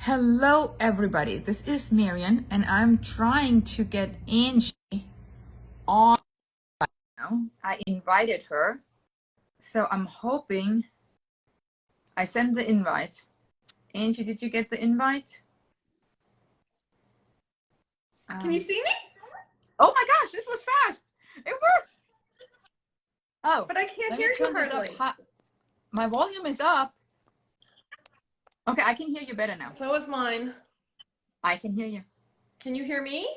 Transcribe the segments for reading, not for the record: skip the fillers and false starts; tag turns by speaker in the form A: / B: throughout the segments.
A: Hello everybody, this is Marion and I'm trying to get Angie on right now. I invited her, so I'm hoping I sent the invite. Angie, did you get the invite?
B: Can you see me?
A: Oh my gosh, this was fast. It worked. Oh,
B: but I can't hear you hardly.
A: My volume is up. Okay, I can hear you better now.
B: So is mine.
A: I can hear you.
B: Can you hear me?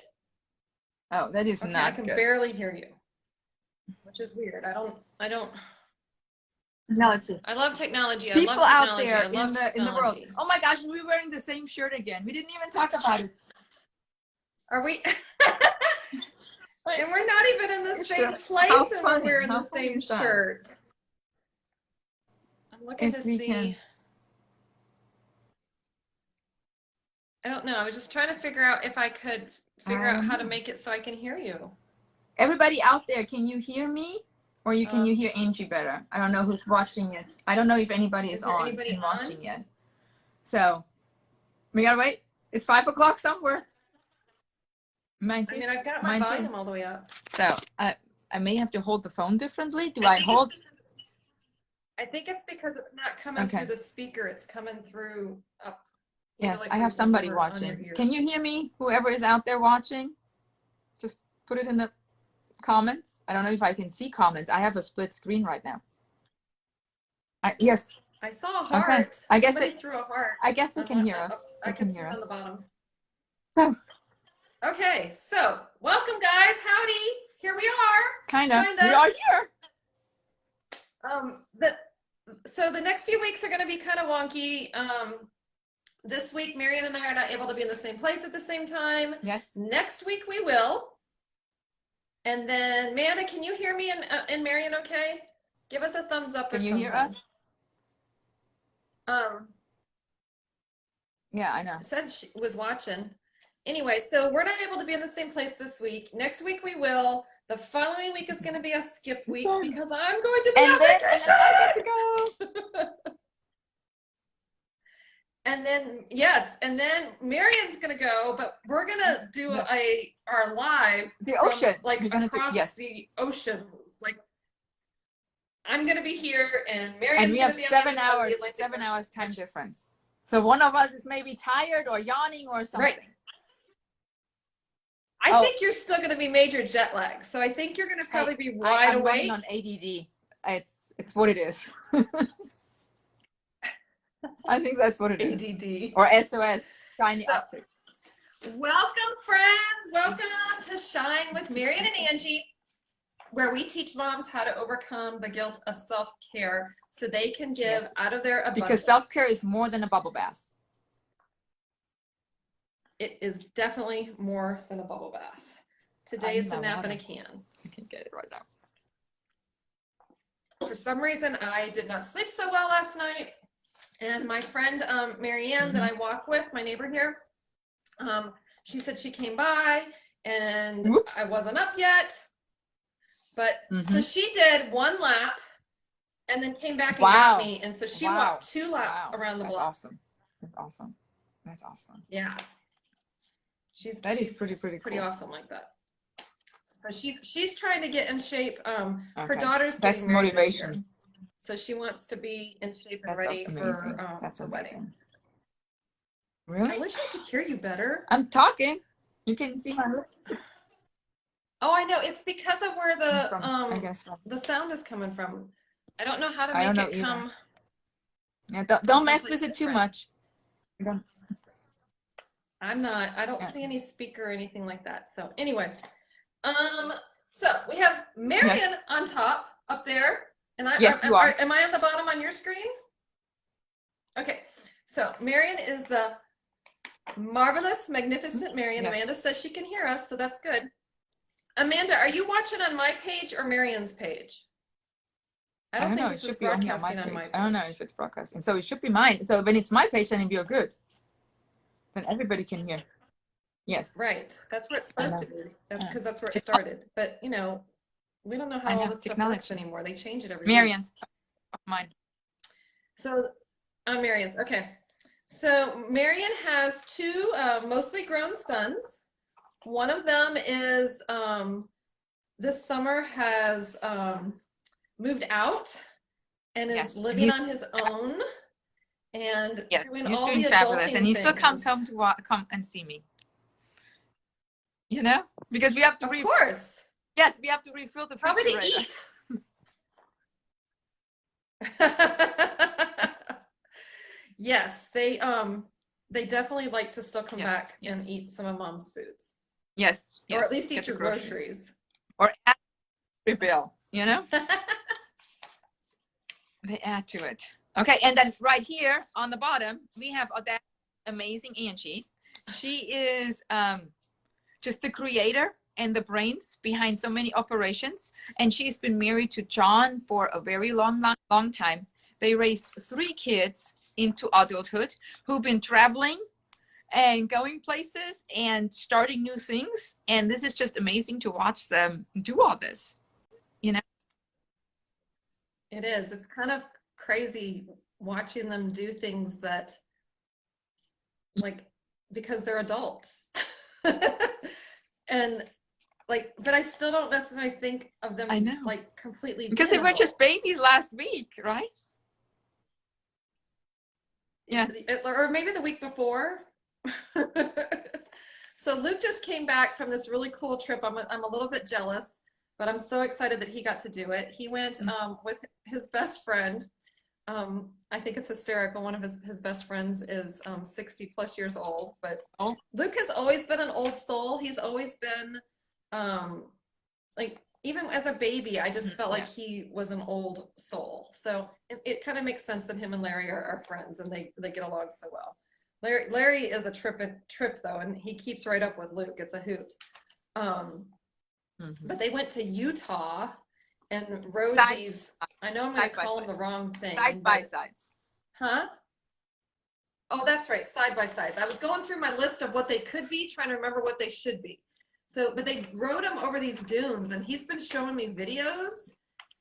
A: Oh, that is
B: okay,
A: not
B: I can
A: good.
B: barely hear you, which is weird. I don't.
A: Technology.
B: I love technology.
A: People
B: I
A: out
B: love technology.
A: there
B: I love
A: in the world. Oh my gosh, and we're wearing the same shirt again. We didn't even talk about it.
B: Are we? And we're not even in the same place, and we're wearing the same shirt. I'm looking to see. I don't know. I was just trying to figure out if I could figure out how to make it so I can hear you.
A: Everybody out there, can you hear me? Or can you hear Angie better? I don't know who's watching it. I don't know if anybody is on and watching yet. So we gotta wait. It's 5 o'clock somewhere.
B: Mine too. I mean, I've got my volume all the way up.
A: So I may have to hold the phone differently. Do I hold?
B: I think it's because it's not coming through the speaker. It's coming through up.
A: Yes, like I have somebody watching. Can you hear me? Whoever is out there watching, just put it in the comments. I don't know if I can see comments. I have a split screen right now. Yes.
B: I saw a heart. Okay.
A: I guess
B: somebody threw a heart.
A: I guess they can hear us.
B: I can hear us on the bottom.
A: So.
B: Okay, so welcome guys. Howdy. Here we are.
A: Kinda. We are here.
B: So the next few weeks are going to be kind of wonky. This week, Marion and I are not able to be in the same place at the same time.
A: Yes.
B: Next week we will. And then, Amanda, can you hear me and Marion okay? Give us a thumbs up or something.
A: Can you hear us? Yeah, I know.
B: Said she was watching. Anyway, so we're not able to be in the same place this week. Next week we will. The following week is going to be a skip week because I'm going to be on vacation.
A: I get to go.
B: And then, yes, and then Marion's going to go, but we're going to do our live.
A: The ocean.
B: Like across the ocean. Like, I'm going to be here and Marion's going to be on the other side of the Atlantic Ocean.
A: 7 hours time difference. So one of us is maybe tired or yawning or something.
B: Right. I think you're still going to be major jet lag. So I think you're going to probably be wide awake.
A: I'm running on ADD. It's what it is. I think that's what it is.
B: ADD.
A: Or SOS. Shiny object.
B: Welcome, friends. Welcome to Shine with Marion and Angie, where we teach moms how to overcome the guilt of self-care so they can give out of their abundance.
A: Because self-care is more than a bubble bath.
B: It is definitely more than a bubble bath. Today it's a nap in a can.
A: I can get it right now.
B: For some reason, I did not sleep so well last night. And my friend Marianne that I walk with, my neighbor here, she said she came by and I wasn't up yet. But so she did one lap and then came back and got me. And so she walked 2 laps around the block.
A: That's awesome. That's awesome. That's awesome.
B: Yeah. She's pretty awesome like that. So she's trying to get in shape. Her daughter's getting married this year. So she wants to be in shape and ready for the wedding.
A: Really?
B: I wish I could hear you better.
A: I'm talking. You can see my lips.
B: Oh, I know. It's because of where the sound is coming from. I don't know how to make it come.
A: Yeah, don't mess with it too much.
B: I don't see any speaker or anything like that. So anyway, so we have Marion on top up there. And
A: you are.
B: Am I on the bottom on your screen? Okay. So Marion is the marvelous, magnificent Marion. Yes. Amanda says she can hear us, so that's good. Amanda, are you watching on my page or Marion's page? I don't think this is broadcasting on my page.
A: I don't know if it's broadcasting. So it should be mine. So when it's my page, then you're good. Then everybody can hear. Yes.
B: Right. That's where it's supposed to be. That's because that's where it started. But, you know, we don't know how all this stuff works anymore. They change it every week.
A: Marion's. Mine.
B: So, on Marion's. Okay. So Marion has two mostly grown sons. One of them is this summer has moved out and is
A: Yes, and
B: living on his own and doing
A: he's
B: all the
A: doing fabulous, and
B: adulting
A: he still comes
B: things.
A: home to come and see me. You know, because we have to.
B: Of course.
A: Yes, we have to refill the
B: Probably to
A: refrigerator.
B: eat. Yes, they definitely like to still come back and eat some of mom's foods.
A: Yes,
B: Or at least eat your groceries.
A: Or add to the bill, you know? They add to it. Okay, and then right here on the bottom, we have that amazing Angie. She is just the creator and the brains behind so many operations. And she's been married to John for a very long time. They raised 3 kids into adulthood who've been traveling and going places and starting new things. And this is just amazing to watch them do all this, you know?
B: It is. It's kind of crazy watching them do things that, like, because they're adults. And like, but I still don't necessarily think of them like completely
A: because they were
B: adults.
A: just babies last week, right? Yes.
B: Or maybe the week before. So Luke just came back from this really cool trip. I'm a little bit jealous, but I'm so excited that he got to do it. He went with his best friend. I think it's hysterical. One of his best friends is 60 plus years old, but Luke has always been an old soul. He's always been like, even as a baby, I just felt like he was an old soul. So it kind of makes sense that him and Larry are friends and they get along so well. Larry is a trip though, and he keeps right up with Luke. It's a hoot. But they went to Utah and rode these. I know I'm going to call them the wrong thing.
A: Side by sides.
B: Huh? Oh, that's right. Side by sides. I was going through my list of what they could be, trying to remember what they should be. So, but they rode him over these dunes, and he's been showing me videos,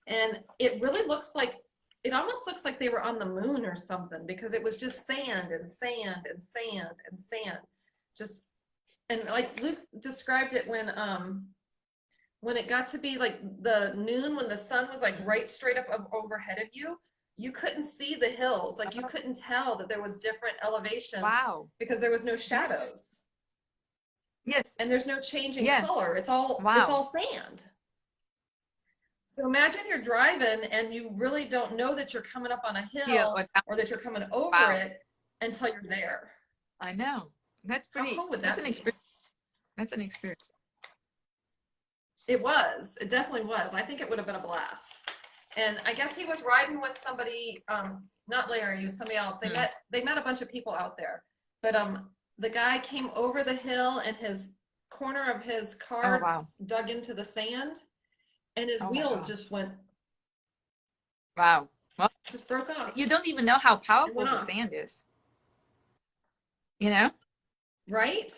B: and it really looks like, it almost looks like they were on the moon or something, because it was just sand and sand and sand and sand. Just, and like Luke described it when it got to be like the noon, when the sun was like right straight up overhead of you, you couldn't see the hills. Like you couldn't tell that there was different elevations.
A: Wow.
B: Because there was no shadows.
A: Yes.
B: And there's no change in color. It's all it's all sand. So imagine you're driving and you really don't know that you're coming up on a hill or that you're coming over it until you're there.
A: I know. That's pretty.
B: How cool would that be?
A: That's an experience.
B: It was. It definitely was. I think it would have been a blast. And I guess he was riding with somebody, not Larry, it was somebody else. They met a bunch of people out there. But the guy came over the hill and his corner of his car dug into the sand, and his wheel just went.
A: Wow. Well,
B: just broke off.
A: You don't even know how powerful the sand is. You know?
B: Right?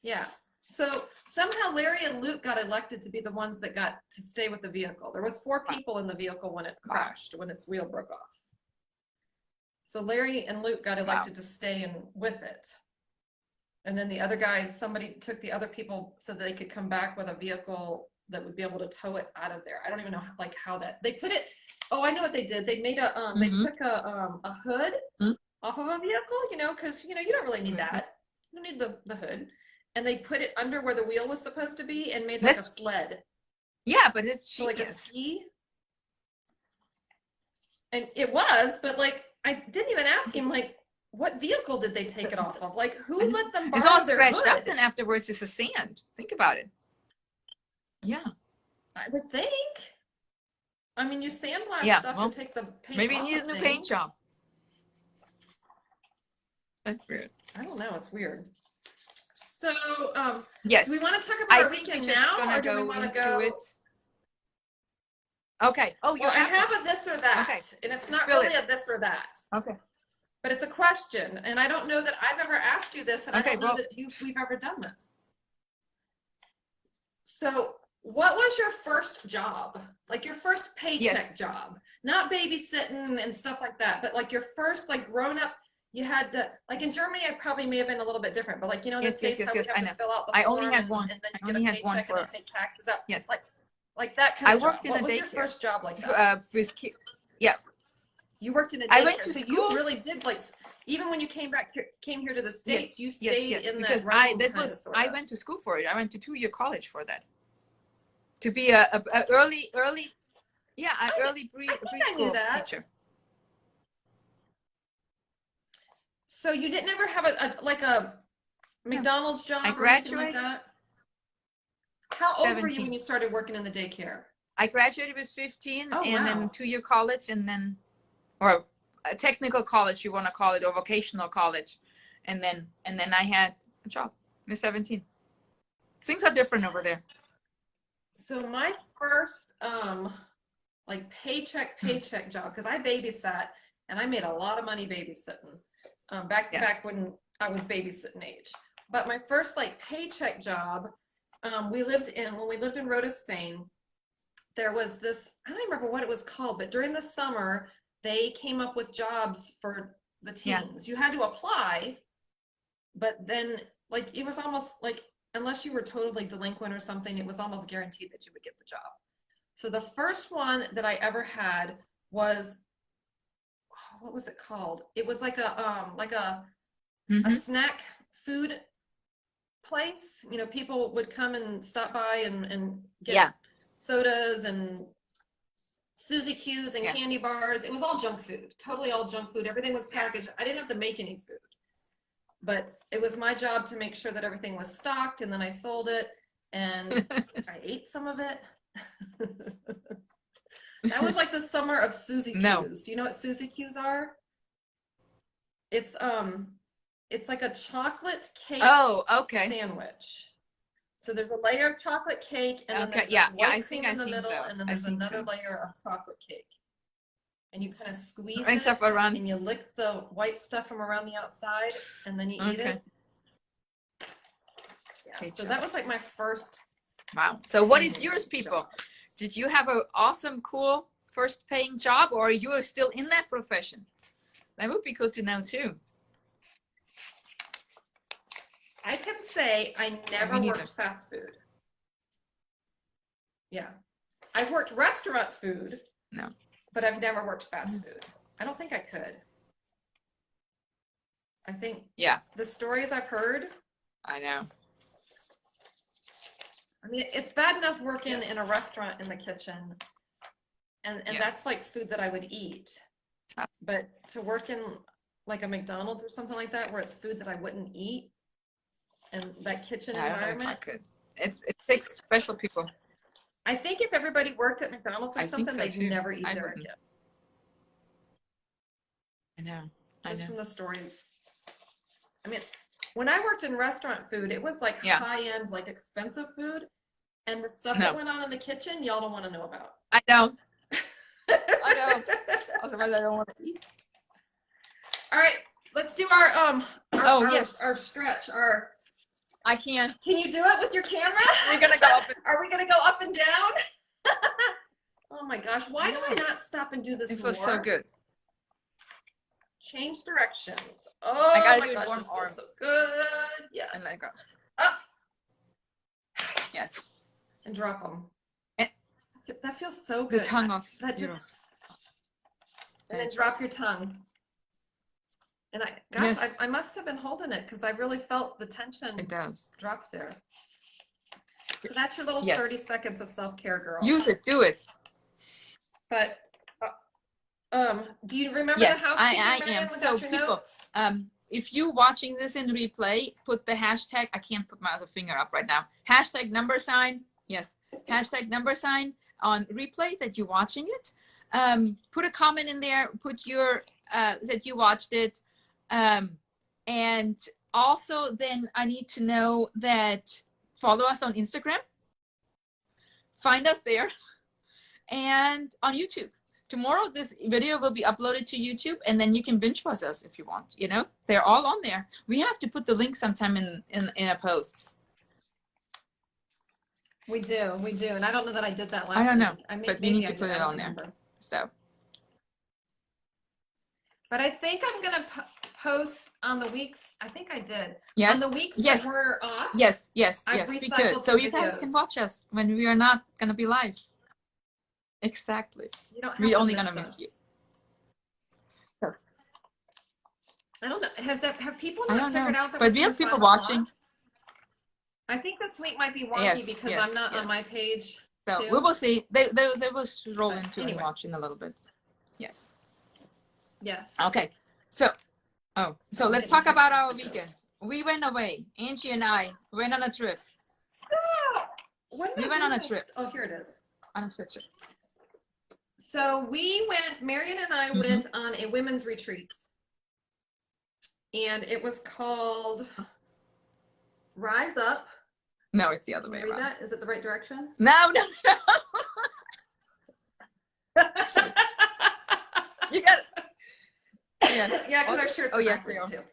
B: Yeah. So somehow Larry and Luke got elected to be the ones that got to stay with the vehicle. There was 4 people in the vehicle when it crashed, when its wheel broke off. So Larry and Luke got elected to stay in with it. And then the other guys, somebody took the other people so they could come back with a vehicle that would be able to tow it out of there. I don't even know how that, they put it, I know what they did. They made a, they took a hood off of a vehicle, you know, cause you know, you don't really need that. You don't need the hood. And they put it under where the wheel was supposed to be and made like a sled.
A: Yeah, but it's
B: so like a ski. And it was, but like, I didn't even ask him, like, what vehicle did they take it off of? Like, who let them borrow
A: It's all
B: their
A: scratched
B: hood?
A: up, and afterwards it's a sand. Think about it. Yeah.
B: I would think. I mean, you sandblast stuff to take the paint
A: maybe
B: off
A: you need a new paint job. That's weird.
B: I don't know. It's weird. So,
A: yes.
B: do we want to talk about our weekend now, or do we want to go
A: it? Okay. Oh,
B: well, I have a this or that, and it's not really a this or that.
A: Okay.
B: But it's a question, and I don't know that I've ever asked you this, and I don't know that we've ever done this. So, what was your first job? Like your first paycheck job? Not babysitting and stuff like that, but like your first, like grown up, you had to, like in Germany, I probably may have been a little bit different, but like, you know, in the States, how we have to fill out the
A: I
B: form
A: only had one.
B: and then
A: I
B: you
A: only
B: get a
A: had one
B: paycheck and
A: for,
B: then take taxes out.
A: yes.
B: Like that kind
A: I
B: of job.
A: worked in
B: What
A: a
B: was
A: daycare.
B: your first job like that?
A: Yeah.
B: You worked in a daycare.
A: I went to
B: so
A: school.
B: You really did, like, even when you came here to the States,
A: Yes,
B: you stayed in
A: because
B: that realm
A: I went to school for it. I went to 2-year college for that. To be a early early preschool teacher.
B: So you didn't ever have a McDonald's job
A: I
B: or anything
A: graduated.
B: like that? How old
A: 17.
B: were you when you started working in the daycare?
A: I graduated with 15,
B: Oh,
A: and
B: wow.
A: then 2-year college, and then, or a technical college, you want to call it, or vocational college, and then I had a job with 17. Things are different over there.
B: So my first like paycheck job, because I babysat and I made a lot of money babysitting back when I was babysitting age. But my first like paycheck job, when we lived in Rota, Spain, there was this, I don't remember what it was called, but during the summer they came up with jobs for the teens. You had to apply, but then like it was almost like, unless you were totally delinquent or something, it was almost guaranteed that you would get the job. So the first one that I ever had was, what was it called? It was like a snack food place. You know, people would come and stop by and get sodas and Suzy Q's and candy bars. It was all junk food, totally all junk food. Everything was packaged. I didn't have to make any food, but it was my job to make sure that everything was stocked, and then I sold it, and I ate some of it. That was like the summer of Suzy Q's.
A: No.
B: Do you know what Suzy Q's are? It's like a chocolate cake sandwich. So there's a layer of chocolate cake, and then there's this white cream in the middle, and then there's another layer of chocolate cake. And you kind of squeeze it, and you lick the white stuff from around the outside, and then you eat it. Yeah, so that was like my first.
A: Wow. So what is yours, people? Did you have an awesome, cool first paying job, or you are still in that profession? That would be good to know too.
B: I can say I never worked fast food. Yeah. I've worked restaurant food.
A: No.
B: But I've never worked fast food. I don't think I could. I think the stories I've heard.
A: I know.
B: I mean, it's bad enough working in a restaurant in the kitchen. And that's like food that I would eat. But to work in like a McDonald's or something like that, where it's food that I wouldn't eat, and that kitchen environment.
A: I don't know if I could. It takes special people.
B: I think if everybody worked at McDonald's or something, they'd never eat there again.
A: I know.
B: Just from the stories. I mean, when I worked in restaurant food, it was like high-end, like expensive food. And the stuff that went on in the kitchen, y'all don't want to know about.
A: I don't. I don't. Otherwise, I don't want to eat.
B: All right, let's do our stretch.
A: I can.
B: Can you do it with your camera?
A: We're gonna go up.
B: Are we gonna go up and down? Oh my gosh! Why do I not stop and do this more?
A: It feels so good.
B: Change directions. Oh my gosh, this feels so good. Yes.
A: And let it go.
B: Up.
A: Yes.
B: And drop them. That feels so
A: The
B: good.
A: tongue off.
B: That just. And then drop your tongue. And I must have been holding it because I really felt the tension.
A: It does.
B: Drop there. So that's your little 30 seconds of self-care, girl.
A: Use it. Do it.
B: But do you remember
A: the
B: housekeeping?
A: I am. So people, if you watching this in replay, put the hashtag. I can't put my other finger up right now. Hashtag #. Yes. Hashtag # on replay that you're watching it. Put a comment in there. Put your that you watched it. And also then I need to know that follow us on Instagram, find us there, and on YouTube. Tomorrow this video will be uploaded to YouTube, and then you can binge watch us if you want. You know, they're all on there. We have to put the link sometime in a post.
B: We do, and I don't know that I did that last.
A: I don't know,
B: week.
A: but we need to put it on there. So.
B: But I think I'm gonna post on the weeks. I think I did.
A: Yes.
B: On the weeks
A: Yes.
B: that we're off.
A: Yes.
B: I've
A: We could.
B: recycled
A: So
B: some
A: you guys can
B: videos.
A: watch us when we are not gonna be live. Exactly.
B: You don't have
A: We're
B: to
A: only
B: miss
A: gonna miss
B: us.
A: you.
B: I don't know. Have people
A: I
B: not
A: don't
B: figured
A: know.
B: out that
A: But
B: we're
A: we have
B: doing
A: people
B: 5
A: watching.
B: o'clock? I think this week might be wonky
A: Yes,
B: because
A: yes,
B: I'm not on
A: yes.
B: my page
A: So
B: too.
A: we will see. They will roll
B: But
A: into
B: anyway.
A: and watch in a little bit. Yes.
B: Yes.
A: Okay. So let's talk about our weekend. We went away. Angie and I went on a trip.
B: So, what did
A: We
B: I
A: went
B: do
A: on a
B: this-
A: trip.
B: Oh, here it is.
A: On a picture.
B: So we went, Marion and I went on a women's retreat. And it was called Rise Up.
A: No, it's the other
B: Can
A: way
B: you read
A: around.
B: that? Is it the right direction?
A: No. You got it. Yes.
B: Yeah, because our shirts
A: Oh,
B: are
A: yes, they
B: backwards
A: are.
B: too.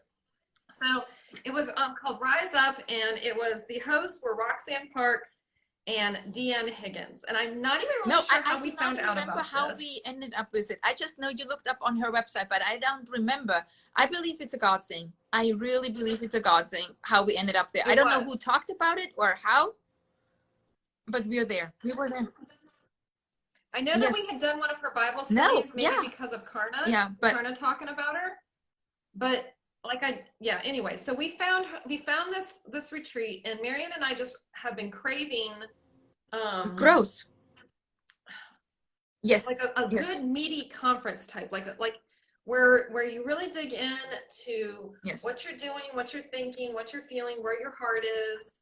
B: So it was called Rise Up, and it was, the hosts were Roxanne Parks and Deanne Higgins. And I'm not even really sure how we found out about
A: how
B: this.
A: we ended up with it. I just know you looked up on her website, but I don't remember. I believe it's a God thing. I really believe it's a God thing how we ended up there. I don't know who talked about it or how, but we're there. We were there.
B: I know that we had done one of her Bible studies, maybe because of Karna.
A: Yeah, but
B: Karna talking about her. But anyway, so we found this retreat, and Marion and I just have been craving
A: gross. Yes.
B: Like a good meaty conference type, like where you really dig in to what you're doing, what you're thinking, what you're feeling, where your heart is.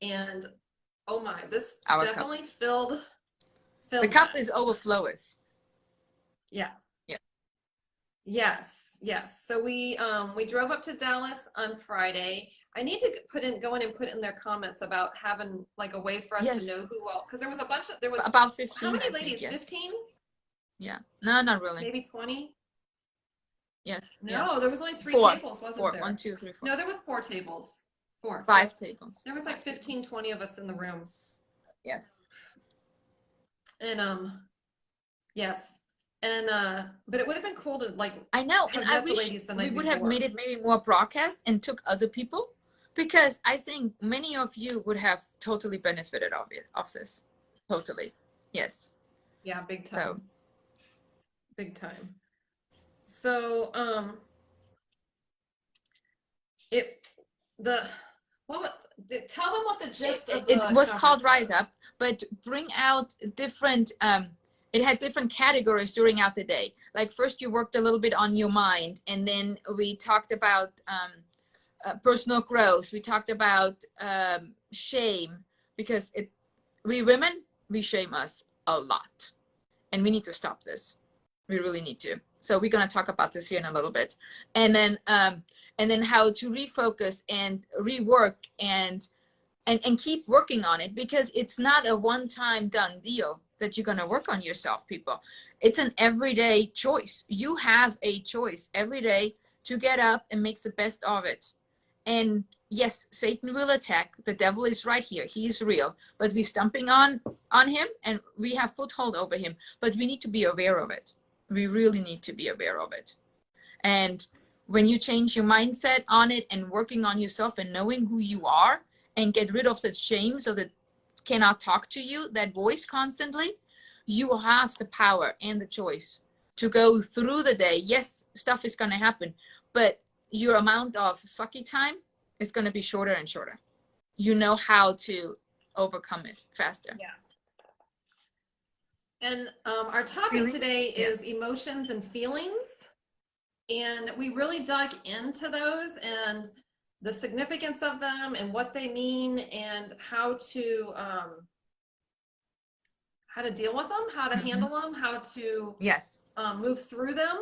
B: And oh my, this definitely filled
A: the cup is overfloweth.
B: Yeah.
A: Yeah.
B: Yes. So we drove up to Dallas on Friday. I need to go in and put in their comments about having like a way for us to know who all, because there was
A: about 15.
B: How many ladies? 15?
A: Yeah. No, not really.
B: Maybe 20.
A: Yes.
B: No, there was only 3 tables, wasn't there?
A: 1, 2, 3, 4.
B: No, there was 4 tables. 4.
A: 5 tables.
B: There was like 15, 20 of us in the room.
A: Yes.
B: And yes. And but it would have been cool to like
A: I know, and I wish we would have made it maybe more broadcast and took other people, because I think many of you would have totally benefited of this. Totally. Yes.
B: Yeah, big time. Big time. So tell them what the gist of the
A: it was called Rise Up, but bring out different it had different categories during out the day. Like first you worked a little bit on your mind, and then we talked about personal growth. We talked about shame, because we women, we shame us a lot, and we need to stop this. We really need to. So we're going to talk about this here in a little bit. And then how to refocus and rework and keep working on it, because it's not a one-time done deal that you're going to work on yourself, people. It's an everyday choice. You have a choice every day to get up and make the best of it. And yes, Satan will attack. The devil is right here. He is real, but we're stomping on him, and we have foothold over him, but we need to be aware of it. We really need to be aware of it. And when you change your mindset on it and working on yourself and knowing who you are, and get rid of that shame so that cannot talk to you, that voice constantly, you will have the power and the choice to go through the day. Yes, stuff is going to happen, but your amount of sucky time is going to be shorter and shorter. You know how to overcome it faster.
B: Yeah. And our topic today is emotions and feelings. And we really dug into those and the significance of them and what they mean, and how to deal with them, how to handle them, how to move through them.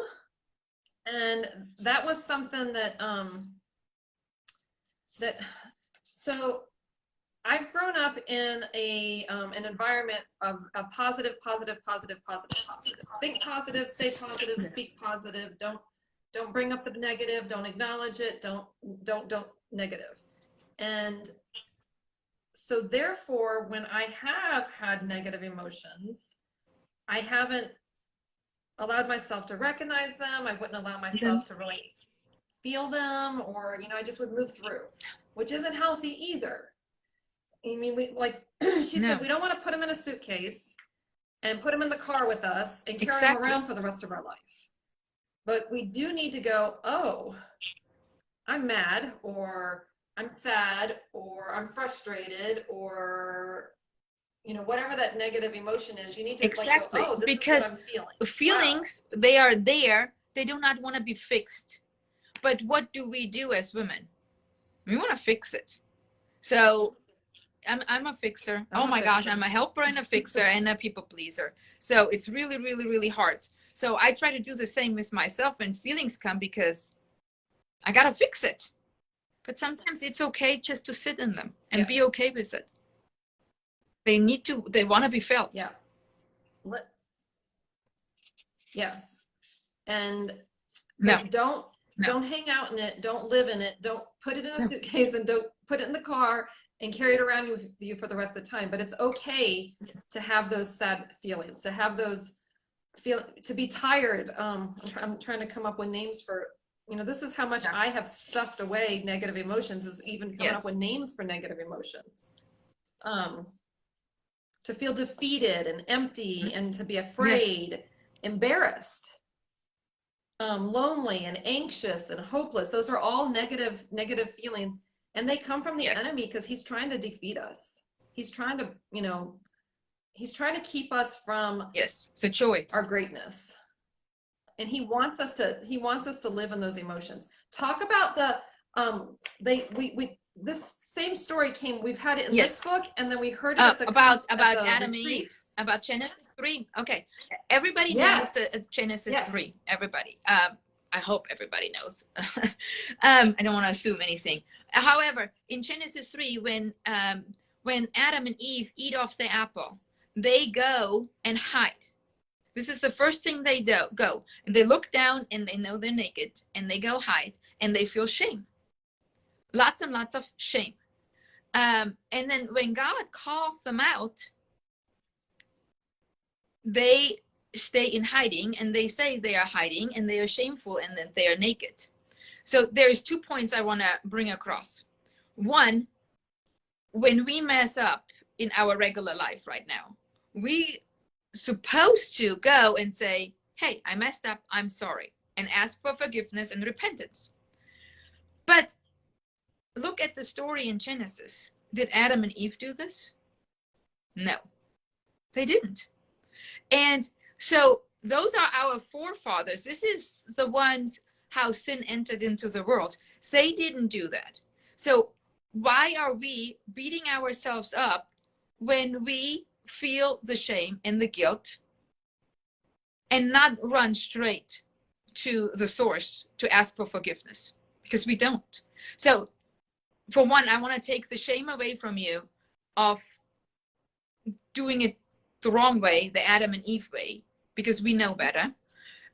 B: And that was something that so I've grown up in an environment of a positive. Think positive, say positive, speak positive. Don't bring up the negative. Don't acknowledge it. Don't negative. And so therefore, when I have had negative emotions, I haven't allowed myself to recognize them. I wouldn't allow myself to really feel them, or, I just would move through, which isn't healthy either. I mean, she
A: No.
B: said, we don't want to put them in a suitcase and put them in the car with us and carry them
A: Exactly.
B: around for the rest of our life. But we do need to go, oh, I'm mad, or I'm sad, or I'm frustrated, or whatever that negative emotion is, you need to
A: Exactly.
B: like go, oh, this
A: Because
B: is what I'm feeling.
A: feelings, they are there. They do not want to be fixed. But what do we do as women? We want to fix it. So I'm a fixer. Oh my gosh, I'm a helper and a fixer and a people pleaser. So it's really, really, really hard. So I try to do the same with myself when feelings come, because I gotta fix it. But sometimes it's okay just to sit in them and be okay with it. They want to be felt.
B: Yeah. Yes. And
A: No.
B: don't hang out in it. Don't live in it. Don't put it in a suitcase, and don't put it in the car and carry it around with you for the rest of the time. But it's okay to have those sad feelings, to have those to be tired. I'm trying to come up with names for, this is how much I have stuffed away negative emotions, is even coming up with names for negative emotions. To feel defeated and empty, and to be afraid, embarrassed, lonely and anxious and hopeless. Those are all negative feelings, and they come from the enemy, because he's trying to defeat us. He's trying to, he's trying to keep us from
A: the joy,
B: our greatness. And he wants us to live in those emotions. Talk about the this same story we've had it in this book, and then we heard it
A: about Adam and Eve, about Genesis 3. Okay, everybody knows the Genesis 3. Everybody, I hope everybody knows. I don't want to assume anything. However, in Genesis 3, when Adam and Eve eat off the apple, they go and hide. This is the first thing they go, and they look down and they know they're naked, and they go hide, and they feel shame. Lots and lots of shame. And then when God calls them out, they stay in hiding, and they say they are hiding, and they are shameful, and that they are naked. So there's 2 points I want to bring across. One, when we mess up in our regular life right now, we supposed to go and say, hey, I messed up, I'm sorry, and ask for forgiveness and repentance. But look at the story in Genesis. Did Adam and Eve do this? No, they didn't. And so those are our forefathers. This is the ones how sin entered into the world. They didn't do that. So why are we beating ourselves up when we feel the shame and the guilt, and not run straight to the source to ask for forgiveness? Because we don't. So for one, I want to take the shame away from you of doing it the wrong way, the Adam and Eve way, because we know better.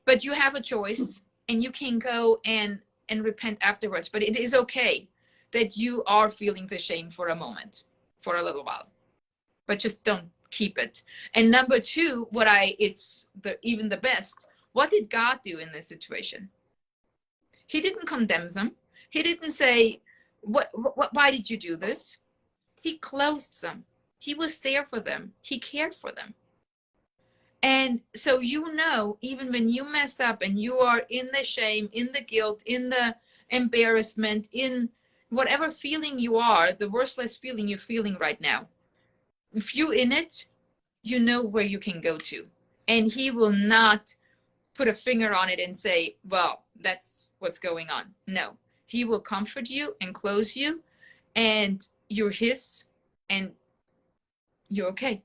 A: But you have a choice, and you can go and repent afterwards. But it is okay that you are feeling the shame for a moment, for a little while, but just don't keep it. And number two, even the best, what did God do in this situation? He didn't condemn them. He didn't say, why did you do this? He clothed them. He was there for them. He cared for them. And so, even when you mess up and you are in the shame, in the guilt, in the embarrassment, in whatever feeling you are, the worthless feeling you're feeling right now, if you're in it, you know where you can go to. And he will not put a finger on it and say, well, that's what's going on. No, he will comfort you and clothe you, and you're his, and you're okay.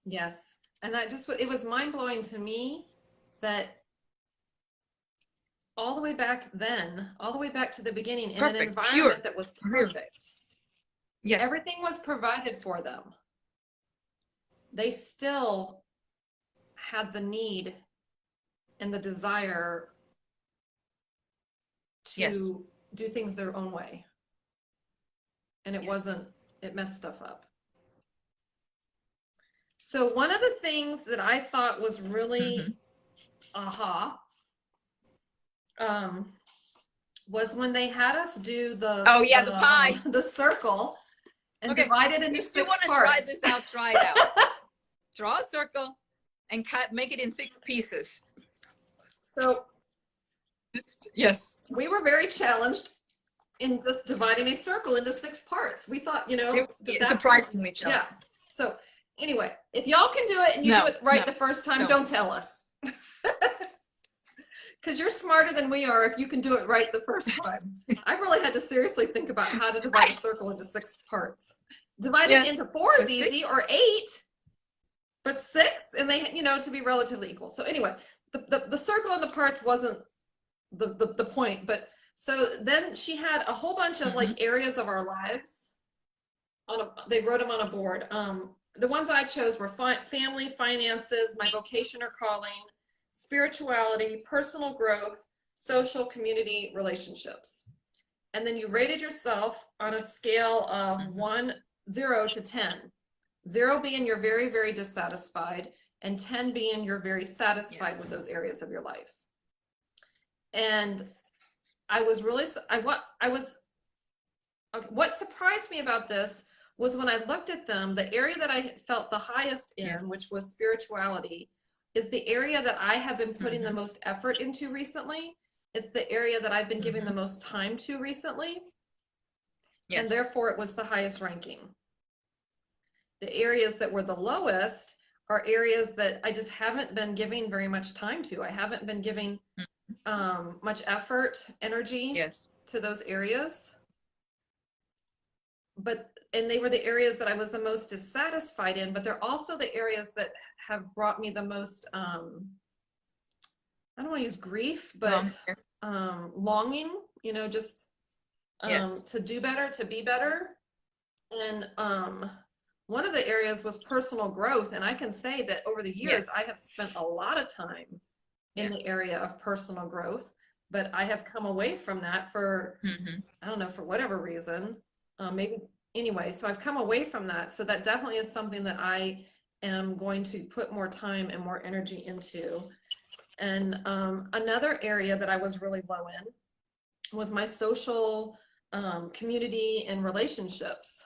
B: Yes. And it was mind-blowing to me that all the way back then, all the way back to the beginning, in an environment that was perfect.
A: Yes.
B: Everything was provided for them. They still had the need and the desire to do things their own way. And it messed stuff up. So one of the things that I thought was really aha, was when they had us do the
A: the pie.
B: the circle and divide it into
A: If you
B: 6
A: want to
B: parts.
A: try this out, try it out. Draw a circle and make it in 6 pieces.
B: So
A: yes,
B: we were very challenged in just dividing a circle into 6 parts. We thought, you know,
A: surprisingly challenging.
B: yeah. So anyway, if y'all can do it and you do it right the first time, don't tell us. Because you're smarter than we are if you can do it right the first time. I really had to seriously think about how to divide a circle into 6 parts. Dividing it into 4 is easy, or 8, but 6, and they, you know, to be relatively equal. So anyway, the circle and the parts wasn't the point, but so then she had a whole bunch of like areas of our lives they wrote them on a board. The ones I chose were family, finances, my vocation or calling, spirituality, personal growth, social, community, relationships. And then you rated yourself on a scale of 0 to 10. 0 being you're very, very dissatisfied, and 10 being you're very satisfied with those areas of your life. And I was really, what surprised me about this was when I looked at them, the area that I felt the highest in, which was spirituality, is the area that I have been putting the most effort into recently. It's the area that I've been giving the most time to recently. And therefore it was the highest ranking. The areas that were the lowest are areas that I just haven't been giving very much time to. I haven't been giving much effort, energy to those areas. And they were the areas that I was the most dissatisfied in, but they're also the areas that have brought me the most, I don't want to use grief, but longing, you know, just to do better, to be better. And one of the areas was personal growth. And I can say that over the years, I have spent a lot of time in the area of personal growth, but I have come away from that for, I don't know, for whatever reason, maybe anyway. So I've come away from that. So that definitely is something that I am going to put more time and more energy into. And another area that I was really low in was my social community and relationships.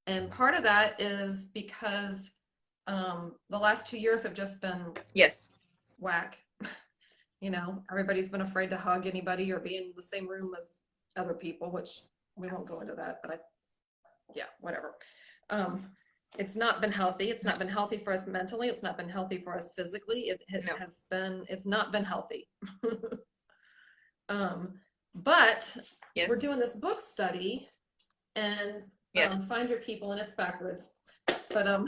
B: And part of that is because the last 2 years have just been whack. You know, everybody's been afraid to hug anybody or be in the same room as other people, which we won't go into that, but whatever. It's not been healthy. It's not been healthy for us mentally. It's not been healthy for us physically. It's not been healthy. But we're doing this book study and Find Your People, and it's backwards, but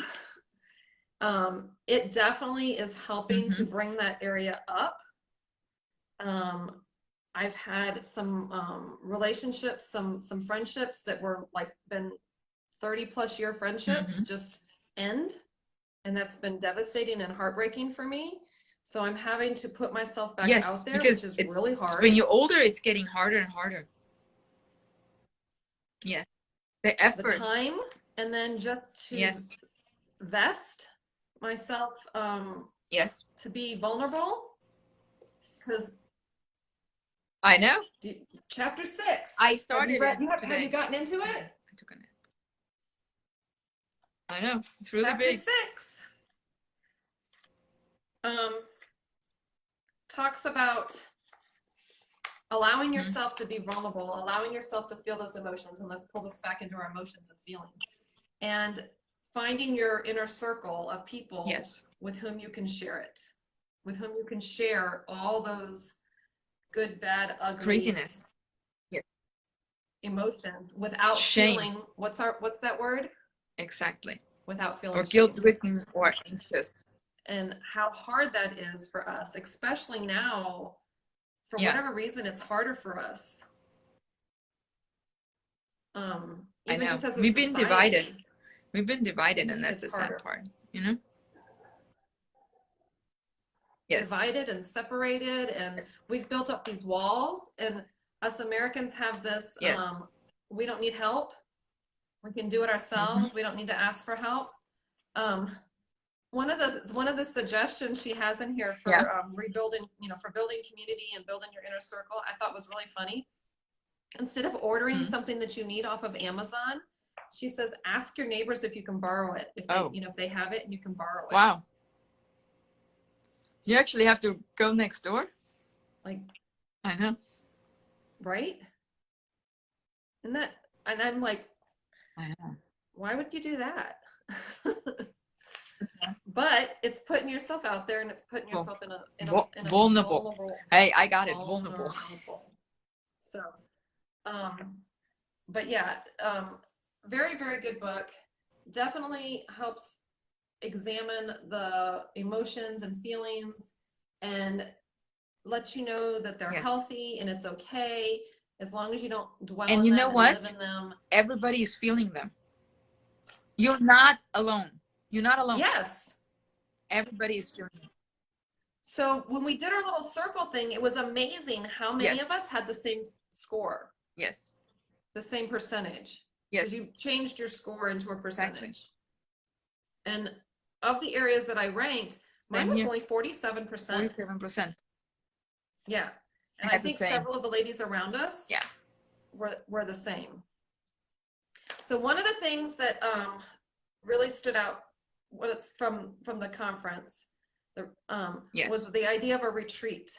B: it definitely is helping to bring that area up. I've had some relationships, some friendships that were like been 30+ year friendships just end, and that's been devastating and heartbreaking for me. So I'm having to put myself back out there, which is really hard.
A: When you're older, it's getting harder and harder. Yes, the effort,
B: the time, and then just to vest myself to be vulnerable, because
A: I know.
B: Chapter 6.
A: I started
B: have you gotten into it?
A: I took a nap. I know. It's really
B: Chapter
A: big.
B: 6 talks about allowing yourself to be vulnerable, allowing yourself to feel those emotions, and let's pull this back into our emotions and feelings, and finding your inner circle of people with whom you can share it, with whom you can share all those good, bad, ugly,
A: craziness,
B: emotions without feeling what's that word?
A: Exactly.
B: Without feeling
A: or guilt-ridden or anxious.
B: And how hard that is for us, especially now. For whatever reason, it's harder for us.
A: I know. We've been divided. We've been divided, and that's the sad part, you know?
B: Divided and separated, and we've built up these walls, and us Americans have this, we don't need help. We can do it ourselves. We don't need to ask for help. one of the suggestions she has in here for
A: Yeah.
B: rebuilding, for building community and building your inner circle, I thought was really funny. Instead of ordering something that you need off of Amazon, she says, ask your neighbors if you can borrow it. If they, if they have it and you can borrow it.
A: Wow. You actually have to go next door?
B: Like,
A: I know.
B: right? And I'm like,
A: I know.
B: why would you do that? But it's putting yourself out there, and it's putting yourself in a
A: vulnerable. Hey, I got it. Vulnerable.
B: So, but yeah, very, very good book. Definitely helps examine the emotions and feelings and lets you know that they're healthy and it's okay as long as you don't dwell
A: and
B: on
A: you
B: them
A: know
B: and
A: what?
B: live in them.
A: Everybody is feeling them. You're not alone. You're not alone.
B: Yes.
A: Everybody is feeling them.
B: So when we did our little circle thing, it was amazing how many of us had the same score.
A: Yes.
B: The same percentage.
A: Yes.
B: You changed your score into a percentage.
A: Exactly.
B: And of the areas that I ranked, mine was only 47%.
A: 47%.
B: Yeah. And I think several of the ladies around us were the same. So one of the things that really stood out from the conference was the idea of a retreat.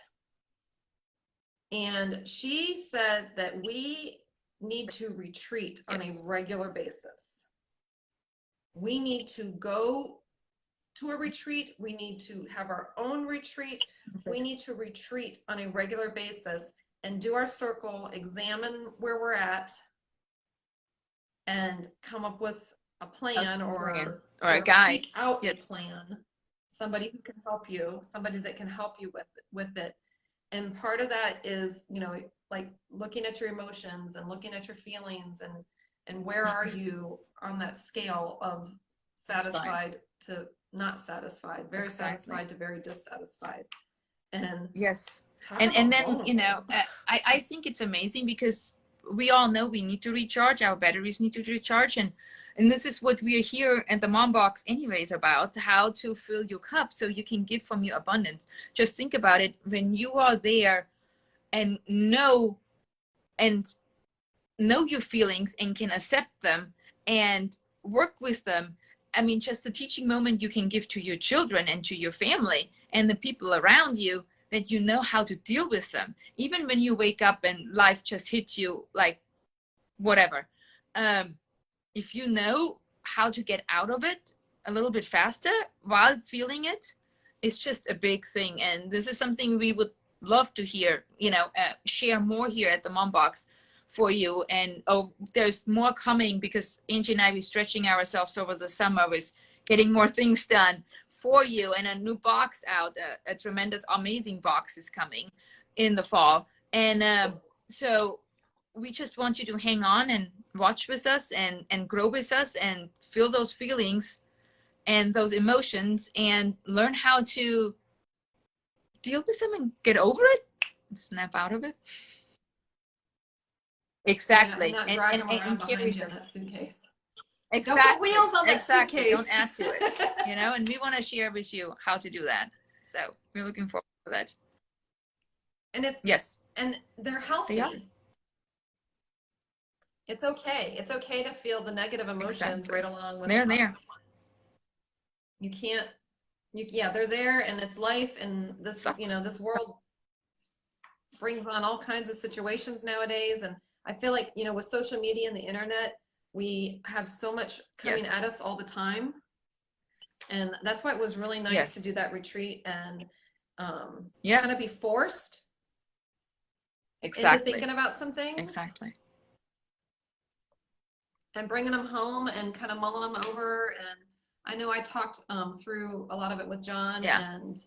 B: And she said that we need to retreat on a regular basis. We need to go to a retreat. We need to have our own retreat. We need to retreat on a regular basis and do our circle, examine where we're at, and come up with a plan or
A: a guide.
B: Seek out a plan. Somebody who can help you, somebody that can help you with it. And part of that is, like looking at your emotions and looking at your feelings and where are you on that scale of satisfied to not satisfied, very satisfied to very dissatisfied. And
A: and then I think it's amazing because we all know we need to recharge, our batteries need to recharge, and this is what we are here at the Mom Box anyways about, how to fill your cup so you can give from your abundance. Just think about it, when you are there and know your feelings and can accept them and work with them. I mean, just the teaching moment you can give to your children and to your family and the people around you, that you know how to deal with them. Even when you wake up and life just hits you like whatever. If you know how to get out of it a little bit faster while feeling it, it's just a big thing. And this is something we would love to hear, share more here at the Mom Box for you. And there's more coming because Angie and I be stretching ourselves over the summer with getting more things done for you, and a new box out, a tremendous, amazing box is coming in the fall. And so we just want you to hang on and watch with us and grow with us and feel those feelings and those emotions and learn how to deal with them and get over it and snap out of it. Exactly.
B: Yeah, and not drag them around behind you in that suitcase.
A: Exactly.
B: Don't put wheels on that suitcase.
A: Don't add to it. And we want to share with you how to do that. So we're looking forward to that.
B: And and they're healthy.
A: They are.
B: It's okay. It's okay to feel the negative emotions right along with
A: they're
B: the
A: there.
B: ones. You can't. They're there, and it's life, and this this world brings on all kinds of situations nowadays. And I feel like with social media and the internet, we have so much coming at us all the time. And that's why it was really nice to do that retreat and kind of be forced into thinking about some things.
A: Exactly.
B: And bringing them home and kind of mulling them over. And I know I talked through a lot of it with John, and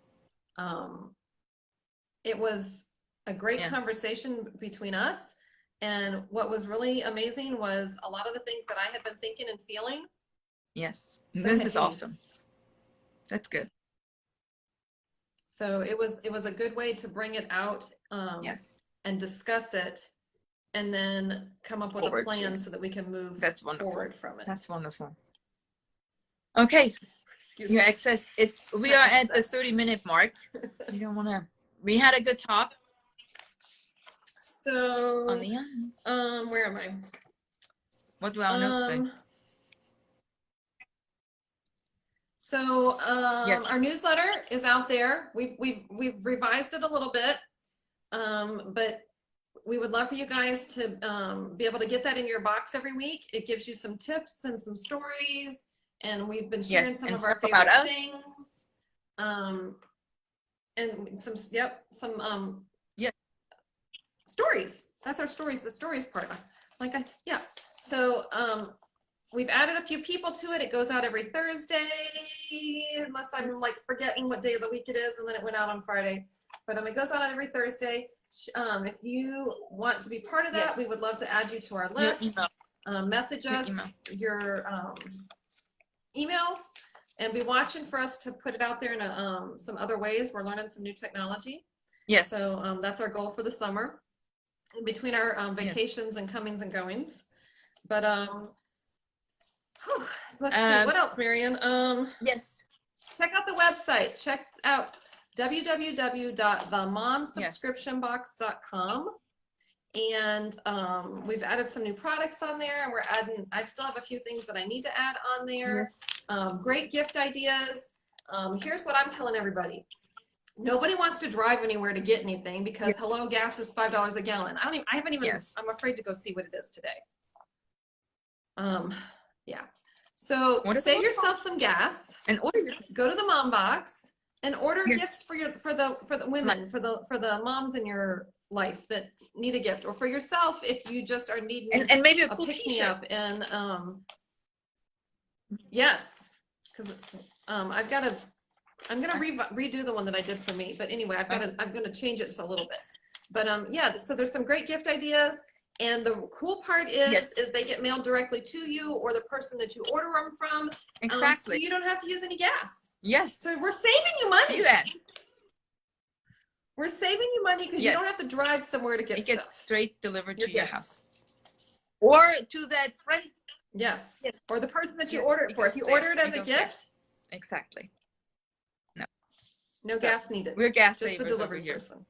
B: it was a great conversation between us. And what was really amazing was a lot of the things that I had been thinking and feeling.
A: Yes, this is awesome. That's good.
B: So it was a good way to bring it out and discuss it, and then come up with a plan so that we can move forward from it.
A: That's wonderful. Okay,
B: Excuse me.
A: Your excess. We are at the 30-minute mark. You don't want to. We had a good talk.
B: So
A: On the end.
B: where am I?
A: What do our notes say?
B: So
A: Yes.
B: our newsletter is out there. We've revised it a little bit, but we would love for you guys to be able to get that in your box every week. It gives you some tips and some stories, and we've been sharing some of our favorite things. And some stories. That's our stories. The stories part. So we've added a few people to it. It goes out every Thursday, unless I'm like forgetting what day of the week it is, and then it went out on Friday. But it goes out every Thursday. If you want to be part of that, we would love to add you to our list. Message us your email, and be watching for us to put it out there in some other ways. We're learning some new technology.
A: Yes.
B: So that's our goal for the summer, in between our vacations and comings and goings. But let's see, what else, Marion?
A: Yes.
B: Check out the website. Check out www.themomsubscriptionbox.com. And we've added some new products on there, and I still have a few things that I need to add on there.
A: Yes.
B: Great gift ideas. Here's what I'm telling everybody. Nobody wants to drive anywhere to get anything because hello, gas is $5 a gallon. I haven't even, I'm afraid to go see what it is today. Yeah. So save yourself some gas and go to the mom box and order gifts for the women, for the moms in your life that need a gift, or for yourself if you just are needing
A: and maybe a cool
B: pick-me-up. And yes, because I'm gonna redo the one that I did for me, but anyway, I'm gonna change it just a little bit. But yeah, so there's some great gift ideas, and the cool part is they get mailed directly to you or the person that you order them from.
A: Exactly.
B: So you don't have to use any gas.
A: Yes.
B: So we're saving you money.
A: Do that.
B: We're saving you money because you don't have to drive somewhere to get stuff. It gets
A: straight delivered to your house. Or to that friend.
B: Yes. Or the person that you order it for. If you order it as a gift.
A: Exactly.
B: No gas needed.
A: We're gas
B: savers. Just the delivery
A: over here.
B: person.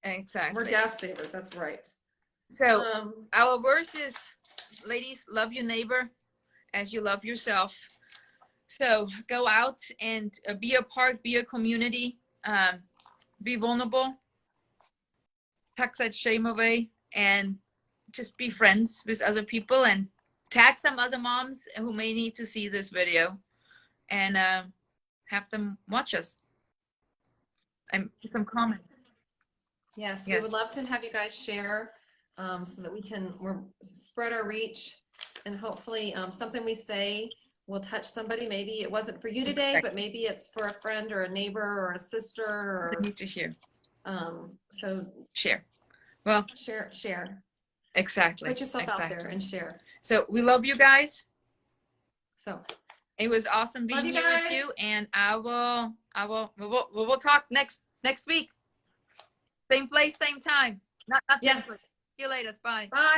A: Exactly.
B: We're gas savers. That's right.
A: So our verse is, ladies, love your neighbor as you love yourself. So go out and be a part, be a community, be vulnerable, tuck that shame away, and just be friends with other people, and tag some other moms who may need to see this video, and have them watch us and put some comments.
B: Yes, we would love to have you guys share so that we can spread our reach, and hopefully something we say will touch somebody. Maybe it wasn't for you today, but maybe it's for a friend or a neighbor or a sister. Or
A: need to hear.
B: So
A: share. Well,
B: share.
A: Exactly.
B: Put yourself out there and share.
A: So we love you guys.
B: So
A: it was awesome being here with you, and we will talk next week. Same place, same time. Not
B: yes.
A: See you later. Bye.
B: Bye.